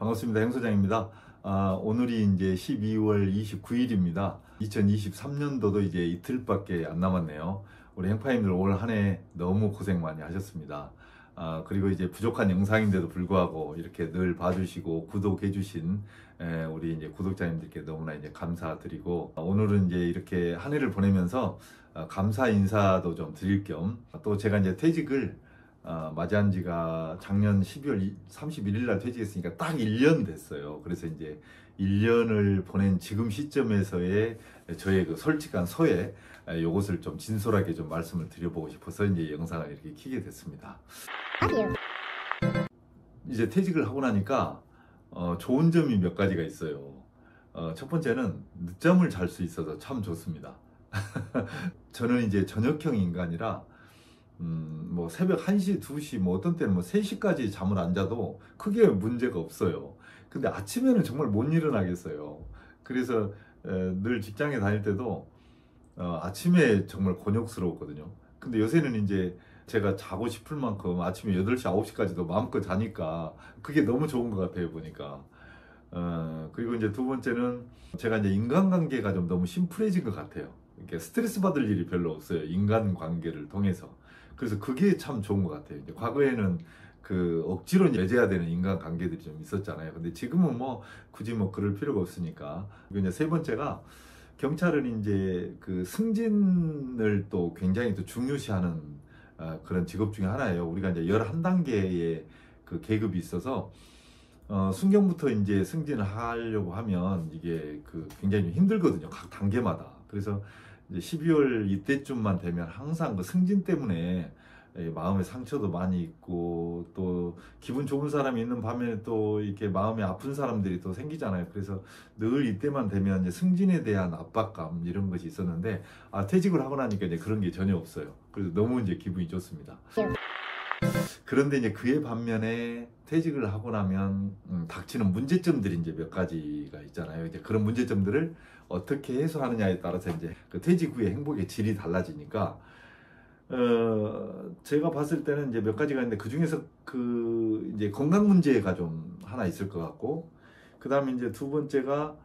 반갑습니다. 행 소장입니다. 오늘이 이제 12월 29일입니다. 2023년도도 이제 이틀밖에 안 남았네요. 우리 행파님들 올 한 해 너무 고생 많이 하셨습니다. 그리고 이제 부족한 영상인데도 불구하고 이렇게 늘 봐주시고 구독해주신 우리 이제 구독자님들께 너무나 이제 감사드리고, 오늘은 이제 이렇게 한 해를 보내면서 감사 인사도 좀 드릴 겸, 또 제가 이제 퇴직을 맞이한 지가 작년 12월 31일 날 퇴직했으니까 딱 1년 됐어요. 그래서 이제 1년을 보낸 지금 시점에서의 저의 그 솔직한 소회, 요것을 좀 진솔하게 좀 말씀을 드려보고 싶어서 이제 영상을 이렇게 켜게 됐습니다. 이제 퇴직을 하고 나니까 좋은 점이 몇 가지가 있어요. 첫 번째는 늦잠을 잘 수 있어서 참 좋습니다. 저는 이제 저녁형 인간이라 뭐 새벽 1시, 2시, 뭐 어떤 때는 뭐 3시까지 잠을 안 자도 크게 문제가 없어요. 근데 아침에는 정말 못 일어나겠어요. 그래서 늘 직장에 다닐 때도 아침에 정말 곤욕스러웠거든요. 근데 요새는 이제 제가 자고 싶을 만큼 아침에 8시, 9시까지도 마음껏 자니까 그게 너무 좋은 것 같아요, 보니까. 그리고 이제 두 번째는 제가 이제 인간관계가 좀 너무 심플해진 것 같아요. 이렇게 스트레스 받을 일이 별로 없어요, 인간관계를 통해서. 그래서 그게 참 좋은 것 같아요. 이제 과거에는 그 억지로 맺어야 되는 인간관계들이 좀 있었잖아요. 근데 지금은 뭐 굳이 뭐 그럴 필요가 없으니까. 그리고 이제 세 번째가, 경찰은 이제 그 승진을 또 굉장히 또 중요시하는 그런 직업 중에 하나예요. 우리가 이제 11단계의 그 계급이 있어서 순경부터 이제 승진을 하려고 하면 이게 그 굉장히 좀 힘들거든요, 각 단계마다. 그래서 이제 12월 이때쯤만 되면 항상 그 승진 때문에 마음의 상처도 많이 있고, 또 기분 좋은 사람이 있는 반면에 또 이렇게 마음이 아픈 사람들이 또 생기잖아요. 그래서 늘 이때만 되면 이제 승진에 대한 압박감, 이런 것이 있었는데, 퇴직을 하고 나니까 이제 그런 게 전혀 없어요. 그래서 너무 이제 기분이 좋습니다. 그런데 이제 그에 반면에 퇴직을 하고 나면 닥치는 문제점들이 이제 몇 가지가 있잖아요. 이제 그런 문제점들을 어떻게 해소하느냐에 따라서 이제 그 퇴직 후의 행복의 질이 달라지니까, 제가 봤을 때는 이제 몇 가지가 있는데, 그 중에서 그 이제 건강 문제가 좀 하나 있을 것 같고, 그 다음에 이제 두 번째가,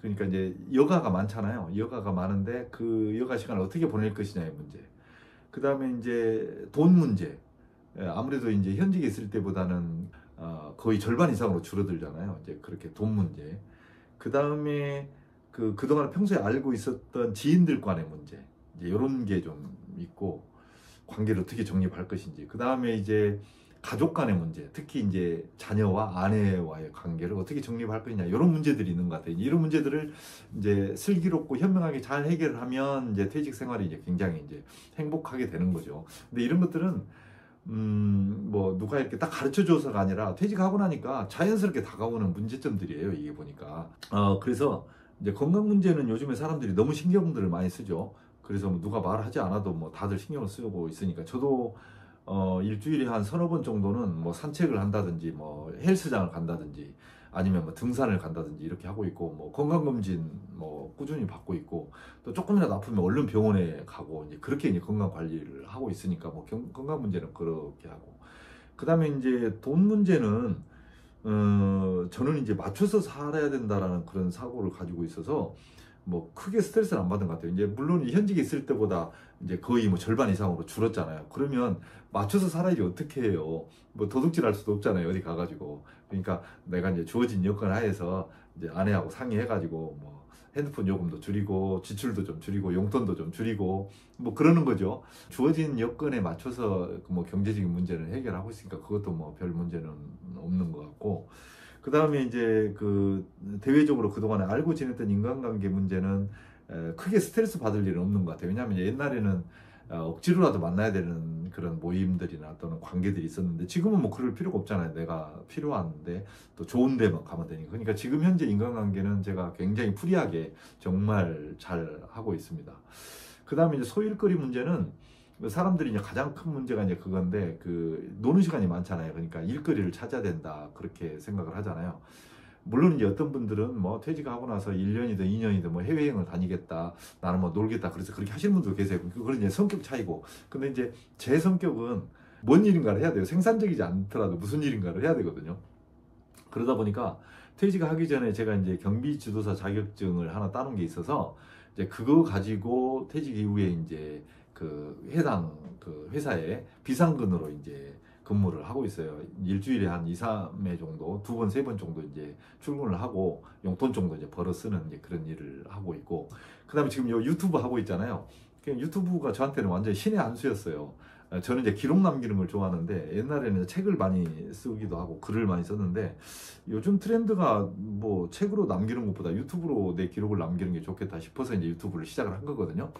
그러니까 이제 여가가 많잖아요. 여가가 많은데 그 여가 시간을 어떻게 보낼 것이냐의 문제. 그 다음에 이제 돈 문제. 아무래도 이제 현직에 있을 때보다는 거의 절반 이상으로 줄어들잖아요. 이제 그렇게 돈 문제. 그 다음에 그동안 평소에 알고 있었던 지인들 간의 문제. 이제 이런 게 좀 있고, 관계를 어떻게 정립할 것인지. 그 다음에 이제 가족 간의 문제, 특히 이제 자녀와 아내와의 관계를 어떻게 정립할 것이냐, 이런 문제들이 있는 것 같아요. 이런 문제들을 이제 슬기롭고 현명하게 잘 해결을 하면 이제 퇴직 생활이 이제 굉장히 이제 행복하게 되는 거죠. 근데 이런 것들은 뭐 누가 이렇게 딱 가르쳐 줘서가 아니라 퇴직하고 나니까 자연스럽게 다가오는 문제점들이에요, 이게 보니까. 그래서 이제 건강 문제는 요즘에 사람들이 너무 신경들을 많이 쓰죠. 그래서 뭐 누가 말하지 않아도 뭐 다들 신경을 쓰고 있으니까, 저도 일주일에 한 서너 번 정도는 뭐 산책을 한다든지, 뭐 헬스장을 간다든지, 아니면 뭐 등산을 간다든지 이렇게 하고 있고, 뭐 건강검진 뭐 꾸준히 받고 있고, 또 조금이라도 아프면 얼른 병원에 가고, 이제 그렇게 이제 건강 관리를 하고 있으니까, 뭐 건강 문제는 그렇게 하고. 그 다음에 이제 돈 문제는 저는 이제 맞춰서 살아야 된다라는 그런 사고를 가지고 있어서 뭐 크게 스트레스를 안 받은 것 같아요. 이제 물론 현직에 있을 때보다 이제 거의 뭐 절반 이상으로 줄었잖아요. 그러면 맞춰서 살아야지 어떻게 해요? 뭐 도둑질 할 수도 없잖아요, 어디 가가지고. 그러니까 내가 이제 주어진 여건 하에서 이제 아내하고 상의해가지고 뭐 핸드폰 요금도 줄이고, 지출도 좀 줄이고, 용돈도 좀 줄이고, 뭐 그러는 거죠. 주어진 여건에 맞춰서 뭐 경제적인 문제를 해결하고 있으니까 그것도 뭐 별 문제는 없는 것 같고. 그 다음에 이제 그 대외적으로 그동안에 알고 지냈던 인간관계 문제는 크게 스트레스 받을 일은 없는 것 같아요. 왜냐하면 옛날에는 억지로라도 만나야 되는 그런 모임들이나 또는 관계들이 있었는데, 지금은 뭐 그럴 필요가 없잖아요. 내가 필요한데 또 좋은 데만 가면 되니까. 그러니까 지금 현재 인간관계는 제가 굉장히 프리하게 정말 잘 하고 있습니다. 그 다음에 이제 소일거리 문제는, 사람들이 이제 가장 큰 문제가 이제 그건데, 그 노는 시간이 많잖아요. 그러니까 일거리를 찾아야 된다, 그렇게 생각을 하잖아요. 물론 이제 어떤 분들은 뭐 퇴직하고 나서 1년이든 2년이든 뭐 해외여행을 다니겠다, 나는 뭐 놀겠다, 그래서 그렇게 하시는 분도 계세요. 그건 이제 성격 차이고. 근데 이제 제 성격은 뭔 일인가를 해야 돼요. 생산적이지 않더라도 무슨 일인가를 해야 되거든요. 그러다 보니까 퇴직하기 전에 제가 이제 경비 지도사 자격증을 하나 따놓은 게 있어서 이제 그거 가지고 퇴직 이후에 이제 그 해당 그 회사에 비상근으로 이제 근무를 하고 있어요. 일주일에 한 2, 3회 정도, 2번, 3번 정도 이제 출근을 하고 용돈 정도 이제 벌어 쓰는 이제 그런 일을 하고 있고, 그 다음에 지금 요 유튜브 하고 있잖아요. 유튜브가 저한테는 완전히 신의 한 수였어요. 저는 이제 기록 남기는 걸 좋아하는데 옛날에는 책을 많이 쓰기도 하고 글을 많이 썼는데 요즘 트렌드가 뭐 책으로 남기는 것보다 유튜브로 내 기록을 남기는 게 좋겠다 싶어서 이제 유튜브를 시작을 한 거거든요.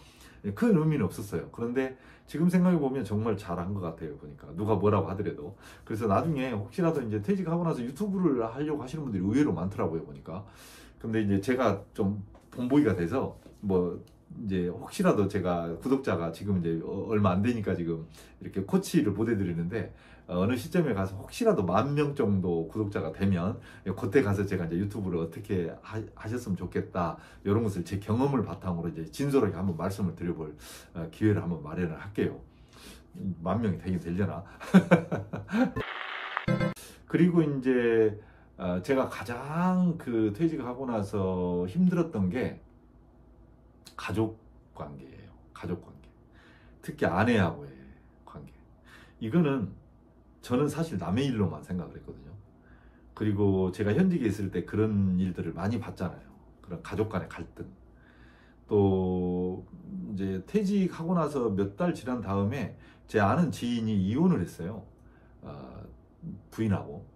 큰 의미는 없었어요. 그런데 지금 생각해 보면 정말 잘한 것 같아요. 보니까 누가 뭐라고 하더라도. 그래서 나중에 혹시라도 이제 퇴직하고 나서 유튜브를 하려고 하시는 분들이 의외로 많더라고요. 보니까. 근데 이제 제가 좀 본보기가 돼서 뭐 이제 혹시라도 제가 구독자가 지금 이제 얼마 안 되니까 지금 이렇게 코치를 보내드리는데 어느 시점에 가서 혹시라도 10,000명 정도 구독자가 되면 그때 가서 제가 이제 유튜브를 어떻게 하셨으면 좋겠다 이런 것을 제 경험을 바탕으로 이제 진솔하게 한번 말씀을 드려볼 기회를 한번 마련을 할게요. 10,000명이 되긴 되려나? 그리고 이제 제가 가장 그 퇴직하고 나서 힘들었던 게 가족 관계예요. 가족 관계. 특히 아내하고의 관계. 이거는 저는 사실 남의 일로만 생각을 했거든요. 그리고 제가 현직에 있을 때 그런 일들을 많이 봤잖아요. 그런 가족 간의 갈등. 또 이제 퇴직하고 나서 몇 달 지난 다음에 제 아는 지인이 이혼을 했어요. 부인하고.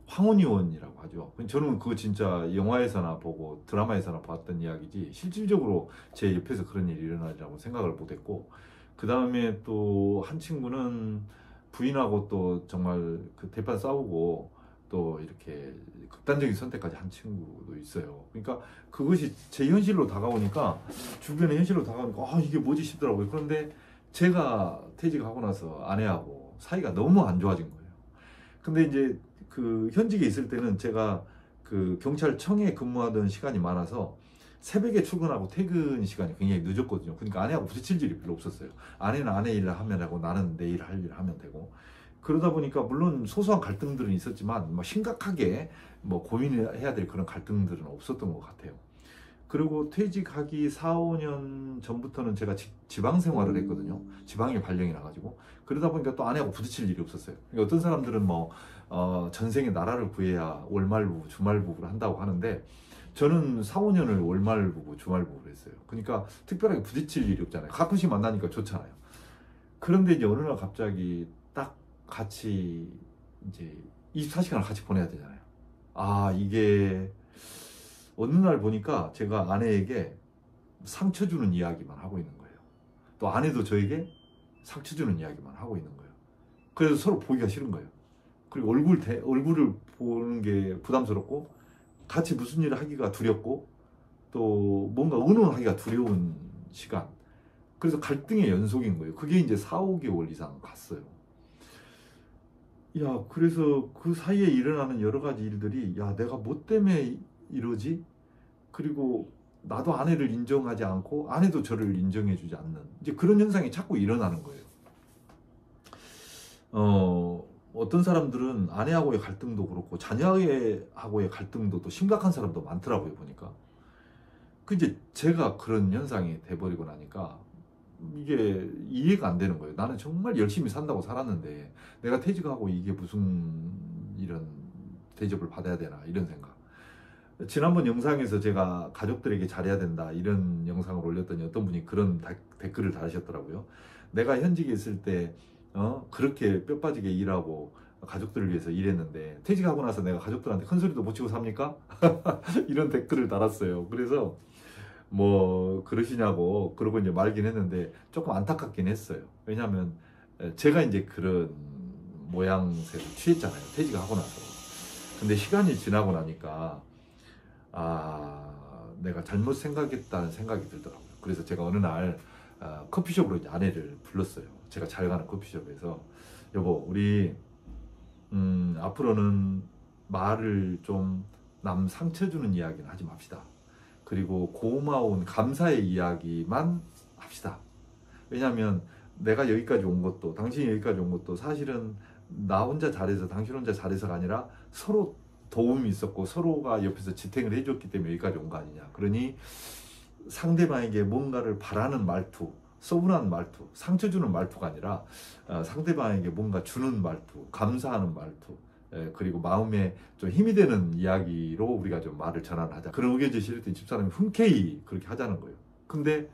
황혼이혼이라고 하죠. 저는 그거 진짜 영화에서나 보고 드라마에서나 봤던 이야기지 실질적으로 제 옆에서 그런 일이 일어나리라고 생각을 못했고, 그 다음에 또 한 친구는 부인하고 또 정말 그 대판 싸우고 또 이렇게 극단적인 선택까지 한 친구도 있어요. 그러니까 그것이 제 현실로 다가오니까, 주변의 현실로 다가오니까 이게 뭐지 싶더라고요. 그런데 제가 퇴직하고 나서 아내하고 사이가 너무 안 좋아진 거예요. 근데 이제 그 현직에 있을 때는 제가 그 경찰청에 근무하던 시간이 많아서 새벽에 출근하고 퇴근 시간이 굉장히 늦었거든요. 그러니까 아내하고 부딪힐 일이 별로 없었어요. 아내는 아내 일을 하면 하고 나는 내 일을 할 일을 하면 되고, 그러다 보니까 물론 소소한 갈등들은 있었지만 뭐 심각하게 뭐 고민을 해야 될 그런 갈등들은 없었던 것 같아요. 그리고 퇴직하기 4, 5년 전부터는 제가 지방 생활을 했거든요. 지방에 발령이 나가지고. 그러다 보니까 또 아내하고 부딪힐 일이 없었어요. 그러니까 어떤 사람들은 뭐 전생에 나라를 구해야 월말부부, 주말부부를 한다고 하는데 저는 4, 5년을 월말부부, 주말부부를 했어요. 그러니까 특별하게 부딪힐 일이 없잖아요. 가끔씩 만나니까 좋잖아요. 그런데 이제 어느 날 갑자기 딱 같이 이제 24시간을 같이 보내야 되잖아요. 이게 어느 날 보니까 제가 아내에게 상처 주는 이야기만 하고 있는 거예요. 또 아내도 저에게 상처 주는 이야기만 하고 있는 거예요. 그래서 서로 보기가 싫은 거예요. 그리고 얼굴을 보는 게 부담스럽고, 같이 무슨 일을 하기가 두렵고, 또 뭔가 의논하기가 두려운 시간. 그래서 갈등의 연속인 거예요. 그게 이제 4, 5개월 이상 갔어요. 그래서 그 사이에 일어나는 여러 가지 일들이, 내가 뭐 때문에 이러지? 그리고 나도 아내를 인정하지 않고 아내도 저를 인정해주지 않는 이제 그런 현상이 자꾸 일어나는 거예요. 어떤 사람들은 아내하고의 갈등도 그렇고 자녀하고의 갈등도 또 심각한 사람도 많더라고요. 보니까 이제 제가 그런 현상이 돼버리고 나니까 이게 이해가 안 되는 거예요. 나는 정말 열심히 산다고 살았는데 내가 퇴직하고 이게 무슨 이런 대접을 받아야 되나, 이런 생각. 지난번 영상에서 제가 가족들에게 잘해야 된다 이런 영상을 올렸더니 어떤 분이 그런 댓글을 달으셨더라고요. 내가 현직에 있을 때 그렇게 뼈 빠지게 일하고 가족들을 위해서 일했는데 퇴직하고 나서 내가 가족들한테 큰 소리도 못 치고 삽니까? 이런 댓글을 달았어요. 그래서 뭐 그러시냐고 그러고 이제 말긴 했는데 조금 안타깝긴 했어요. 왜냐하면 제가 이제 그런 모양새를 취했잖아요. 퇴직하고 나서. 근데 시간이 지나고 나니까 내가 잘못 생각했다는 생각이 들더라고요. 그래서 제가 어느 날 커피숍으로 이제 아내를 불렀어요. 제가 잘 가는 커피숍에서, 여보, 우리 앞으로는 말을 좀 남 상처 주는 이야기는 하지 맙시다. 그리고 고마운 감사의 이야기만 합시다. 왜냐하면 내가 여기까지 온 것도, 당신이 여기까지 온 것도 사실은 나 혼자 잘해서 당신 혼자 잘해서가 아니라 서로 도움이 있었고 서로가 옆에서 지탱을 해줬기 때문에 여기까지 온 거 아니냐. 그러니 상대방에게 뭔가를 바라는 말투, 서운한 말투, 상처 주는 말투가 아니라 상대방에게 뭔가 주는 말투, 감사하는 말투, 그리고 마음에 좀 힘이 되는 이야기로 우리가 좀 말을 전환하자. 그런 의견 제시를 했더니 집사람이 흔쾌히 그렇게 하자는 거예요. 근데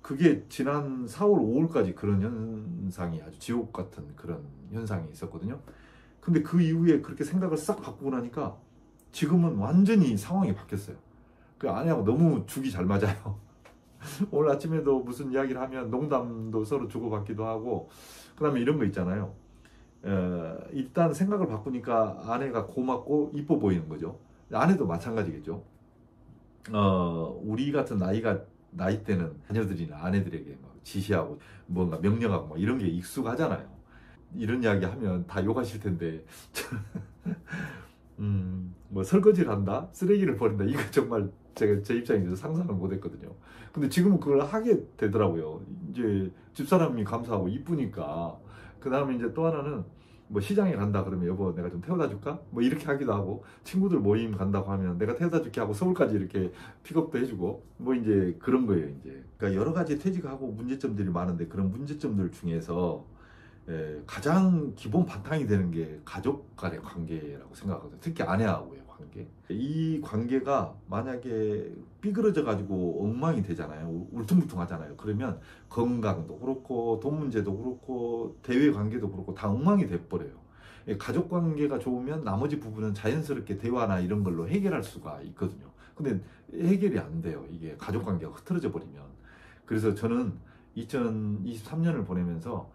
그게 지난 4월, 5월까지 그런 현상이 아주 지옥 같은 그런 현상이 있었거든요. 근데 그 이후에 그렇게 생각을 싹 바꾸고 나니까 지금은 완전히 상황이 바뀌었어요. 그 아내하고 너무 죽이 잘 맞아요. 오늘 아침에도 무슨 이야기를 하면 농담도 서로 주고받기도 하고, 그 다음에 이런 거 있잖아요. 일단 생각을 바꾸니까 아내가 고맙고 이뻐 보이는 거죠. 아내도 마찬가지겠죠. 우리 같은 나이 때는 자녀들이나 아내들에게 막 지시하고 뭔가 명령하고 막 이런 게 익숙하잖아요. 이런 이야기 하면 다 욕하실 텐데 뭐 설거지를 한다, 쓰레기를 버린다, 이거 정말 제가 제 입장에서 상상을 못했거든요. 근데 지금은 그걸 하게 되더라고요. 이제 집사람이 감사하고 이쁘니까. 그 다음에 이제 또 하나는 뭐 시장에 간다 그러면 여보 내가 좀 태워다 줄까? 뭐 이렇게 하기도 하고, 친구들 모임 간다고 하면 내가 태워다 줄게 하고 서울까지 이렇게 픽업도 해주고, 뭐 이제 그런 거예요. 이제 그러니까 여러 가지 퇴직하고 문제점들이 많은데, 그런 문제점들 중에서 가장 기본 바탕이 되는 게 가족 간의 관계라고 생각하거든요. 특히 아내하고의 관계. 이 관계가 만약에 삐그러져 가지고 엉망이 되잖아요. 울퉁불퉁하잖아요. 그러면 건강도 그렇고 돈 문제도 그렇고 대외 관계도 그렇고 다 엉망이 돼버려요. 가족 관계가 좋으면 나머지 부분은 자연스럽게 대화나 이런 걸로 해결할 수가 있거든요. 근데 해결이 안 돼요. 이게 가족 관계가 흐트러져 버리면. 그래서 저는 2023년을 보내면서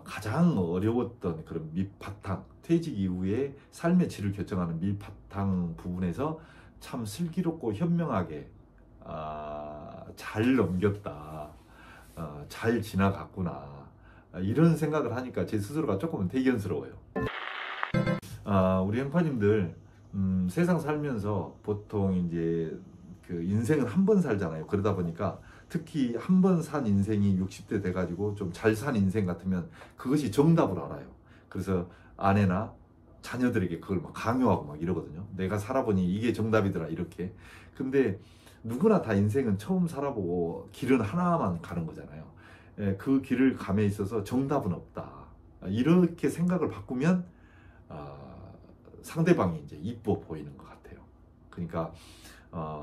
가장 어려웠던 그런 밑바탕, 퇴직 이후에 삶의 질을 결정하는 밑바탕 부분에서 참 슬기롭고 현명하게 잘 넘겼다, 잘 지나갔구나, 이런 생각을 하니까 제 스스로가 조금은 대견스러워요. 우리 행파님들 세상 살면서 보통 이제 그 인생은 한 번 살잖아요. 그러다 보니까 특히 한 번 산 인생이 60대 돼가지고 좀 잘 산 인생 같으면 그것이 정답을 알아요. 그래서 아내나 자녀들에게 그걸 막 강요하고 막 이러거든요. 내가 살아보니 이게 정답이더라 이렇게. 근데 누구나 다 인생은 처음 살아보고 길은 하나만 가는 거잖아요. 그 길을 감에 있어서 정답은 없다, 이렇게 생각을 바꾸면 상대방이 이제 이뻐 보이는 것 같아요. 그러니까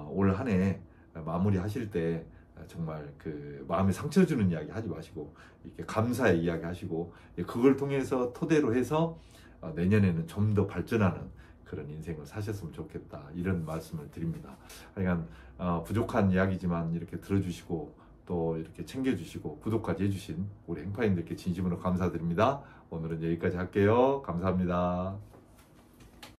올 한 해 마무리 하실 때 정말 그 마음에 상처 주는 이야기 하지 마시고 이렇게 감사의 이야기 하시고, 그걸 통해서 토대로 해서 내년에는 좀 더 발전하는 그런 인생을 사셨으면 좋겠다, 이런 말씀을 드립니다. 그러니까 부족한 이야기지만 이렇게 들어주시고 또 이렇게 챙겨주시고 구독까지 해주신 우리 행파님들께 진심으로 감사드립니다. 오늘은 여기까지 할게요. 감사합니다.